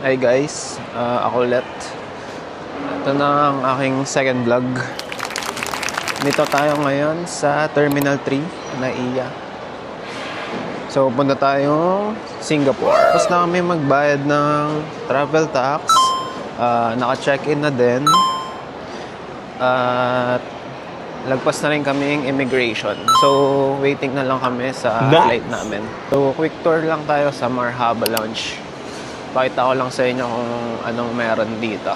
Hi guys, ako ulit. Ito na ang aking second vlog. Dito tayo ngayon sa Terminal 3, NAIA. So, punta tayong Singapore. Tapos na kami magbayad ng travel tax. Naka-check-in na din. At lagpas na rin kaming immigration. So, waiting na lang kami sa flight namin. So, quick tour lang tayo sa Marhaba Lounge. Pakita ko lang sa inyo kung anong meron dito.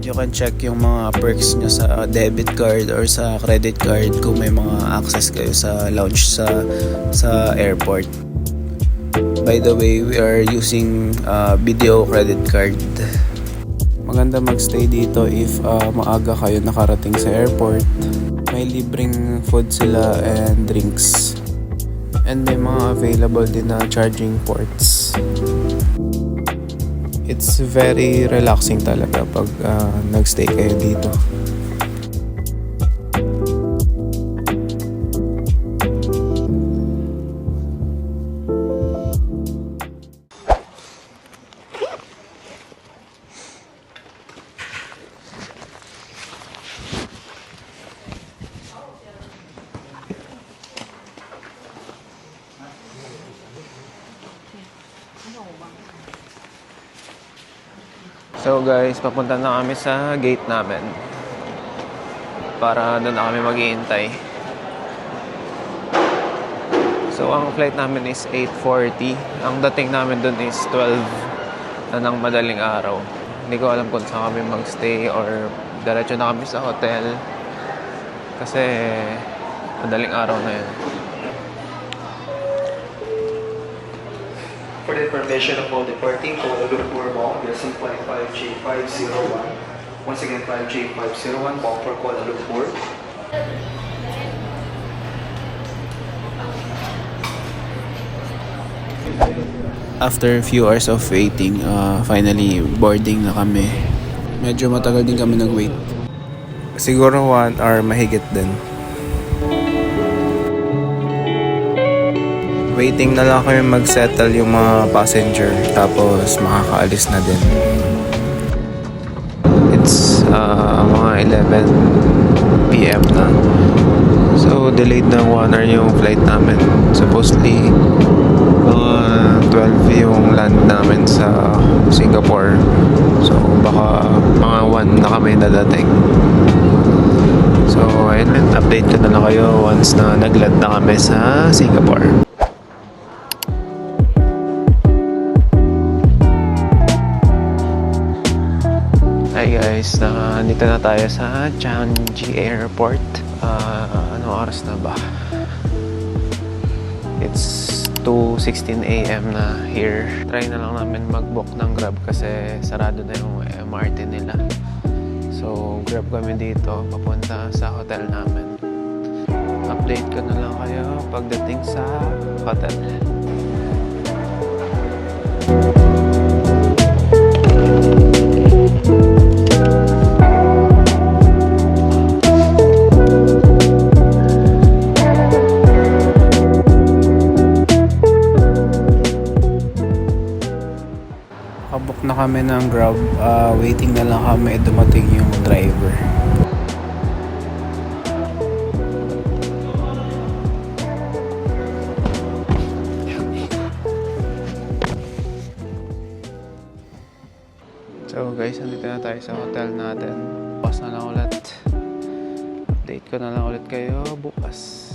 You can check yung mga perks nyo sa debit card or sa credit card kung may mga access kayo sa lounge sa airport. By the way, we are using video credit card. Maganda magstay dito if maaga kayo nakarating sa airport. May libreng food sila and drinks. And may mga available din na charging ports. It's very relaxing talaga pag nagstay kayo dito. So guys, papunta na kami sa gate namin. Para doon na kami maghihintay. So ang flight namin is 8:40. Ang dating namin doon is 12 na ng madaling araw. Hindi ko alam kung saan kami magstay or diretso na kami sa hotel. Kasi madaling araw na yun. For the information of all departing Kuala Lumpur Mall, there's flight 5J501. Once again, 5J501, bound for Kuala Lumpur. After a few hours of waiting, finally boarding na kami. Medyo matagal din kami nag-wait. Siguro 1 hour mahigit din. Waiting na lang kami mag-settle yung mga passenger, tapos makakaalis na din. It's mga 11 PM na. So delayed na 1 hour yung flight namin. Supposedly mga 12 yung land namin sa Singapore. So baka mga 1 na kami dadating. So ayun, update ko na lang kayo once na nag-land na kami sa Singapore. Hi guys, nandito na tayo sa Changi Airport. Anong oras na ba? It's 2:16 AM na here. Try na lang namin mag-book ng Grab kasi sarado na yung MRT nila. So Grab kami dito papunta sa hotel namin. Update ko na lang kayo pagdating sa hotel. Nakabook na kami ng Grab. Waiting na lang kami dumating yung driver. So guys, nandito na tayo sa hotel natin. Bukas na lang ulit. Update ko na lang ulit kayo bukas.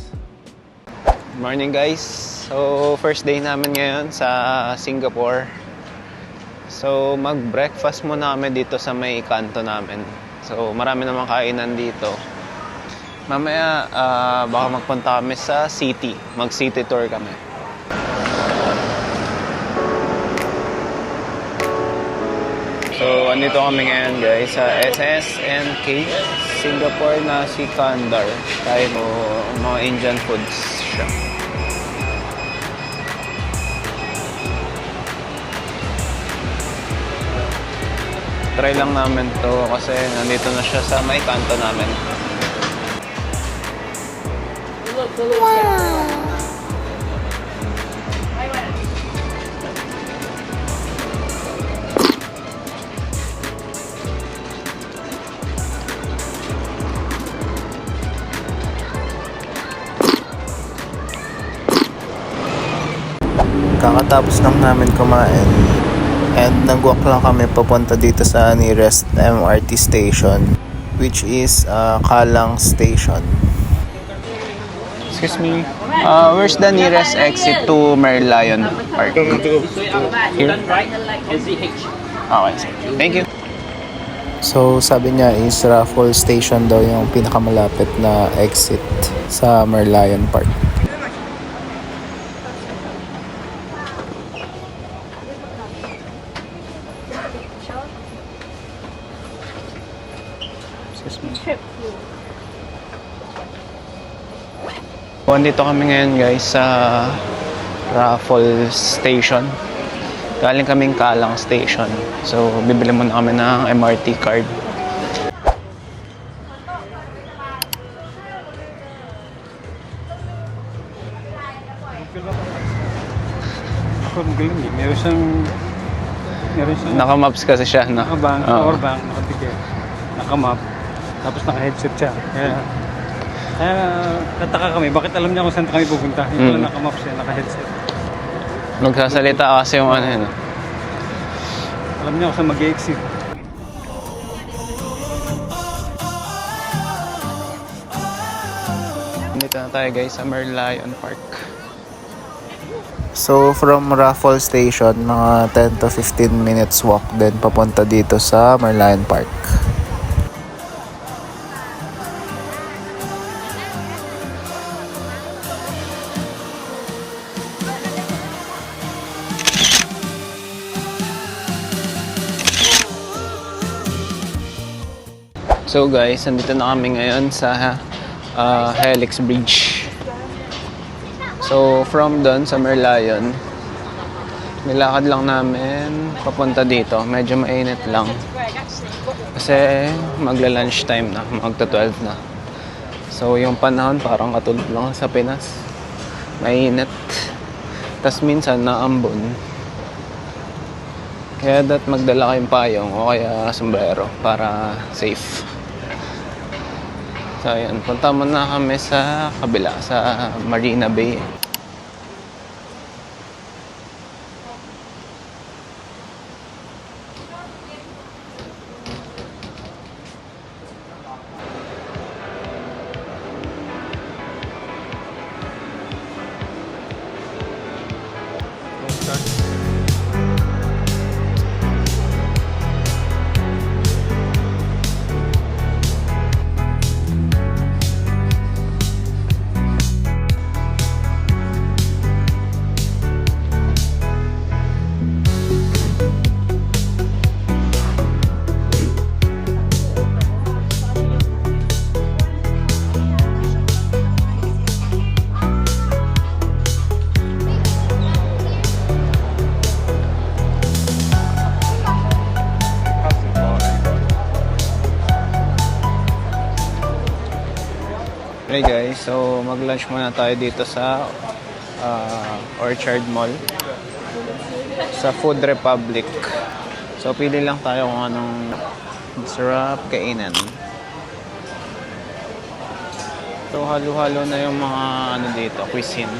Good morning guys. So first day namin ngayon sa Singapore. So mag-breakfast muna kami dito sa may kanto namin. So marami namang kainan dito. Mamaya baka magpunta kami sa city. Mag-city tour kami. So andito kami ngayon guys sa SSNK Singapore na Sikandar. Tayo mga Indian foods siya. Try lang namin to kasi nandito na siya sa may kanto namin. Wow! Kakatapos lang namin kumain and nag-walk lang kami papunta dito sa nearest MRT station, which is Kalang Station. Excuse me. Where's the nearest exit to Merlion Park? Here? Okay, sir. Thank you. So sabi niya is Raffles Station daw yung pinakamalapit na exit sa Merlion Park. Excuse me. Nandito kami ngayon guys sa Raffles Station. Galing kaming Kalang Station. So bibili muna kami ng MRT card. Ako magaling eh. Meron siyang Naka-maps kasi siya, no? nakabank, Oo. power bank, nakadikit, nakamap, tapos naka-headset siya. Kaya nataka kami, bakit alam niya kung saan kami pupunta? Yung pala nakamap siya, naka-headset. Nagsasalita kasi yung ano yun. Alam niya kung saan mag-exit. Dito na tayo guys sa Merlion Park. So from Raffles Station, mga 10 to 15 minutes walk din papunta dito sa Merlion Park. So guys, nandito na kami ngayon sa Helix Bridge. So from doon sa Merlion, nilakad lang namin papunta dito. Medyo mainit lang. Kasi magla-lunch time na, magta-12 na. So yung panahon parang katulad lang sa Pinas. Mainit. Tas minsan naambon. Kaya magdala kayong payong o kaya sombrero para safe. So ayan, punta muna kami sa kabila, sa Marina Bay. Okay guys, so mag-lunch muna tayo dito sa Orchard Mall sa Food Republic. So pili lang tayo kung anong sarap kainin. So halo-halo na yung mga ano dito, cuisine.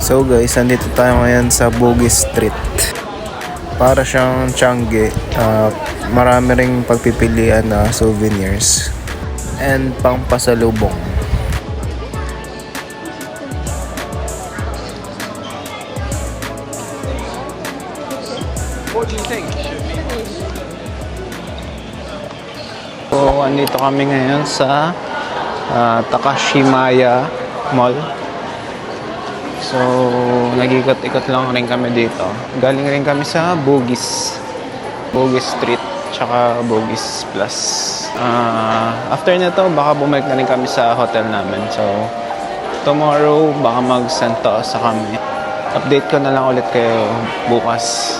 So guys, nandito tayo ngayon sa Bugis Street. Para siyang Changi, marami ring pagpipilian na souvenirs and pangpasalubong. What do you think? So, andito kami ngayon sa Takashimaya Mall. So, nag-ikot-ikot lang rin kami dito. Galing rin kami sa Bugis Street, tsaka Bugis Plus. After nito, baka bumalik na rin kami sa hotel namin. So, tomorrow, baka mag-Santosa kami. Update ko na lang ulit kayo bukas.